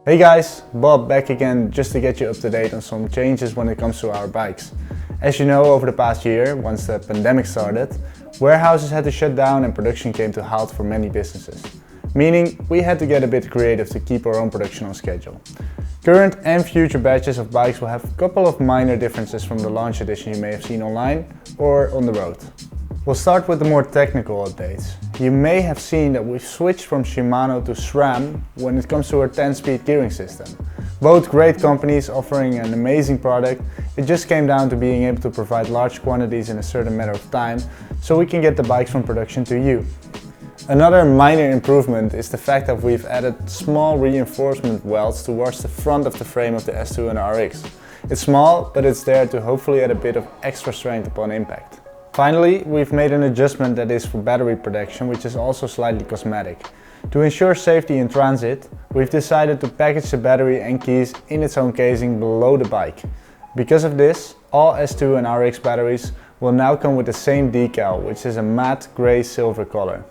Hey guys, Bob back again just to get you up to date on some changes when it comes to our bikes. As you know, over the past year, once the pandemic started, warehouses had to shut down and production came to a halt for many businesses. Meaning we had to get a bit creative to keep our own production on schedule. Current and future batches of bikes will have a couple of minor differences from the launch edition you may have seen online or on the road. We'll start with the more technical updates. You may have seen that we've switched from Shimano to SRAM when it comes to our 10-speed gearing system. Both great companies offering an amazing product. It just came down to being able to provide large quantities in a certain matter of time so we can get the bikes from production to you. Another minor improvement is the fact that we've added small reinforcement welds towards the front of the frame of the S2 and RX. It's small, but it's there to hopefully add a bit of extra strength upon impact. Finally, we've made an adjustment that is for battery protection, which is also slightly cosmetic. To ensure safety in transit, we've decided to package the battery and keys in its own casing below the bike. Because of this, all S2 and RX batteries will now come with the same decal, which is a matte grey-silver color.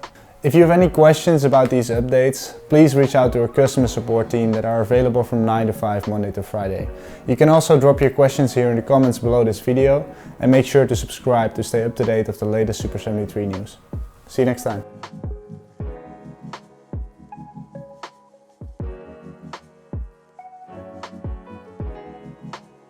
If you have any questions about these updates, please reach out to our customer support team that are available from 9 to 5 Monday to Friday. You can also drop your questions here in the comments below this video and make sure to subscribe to stay up to date of the latest Super 73 news. See you next time.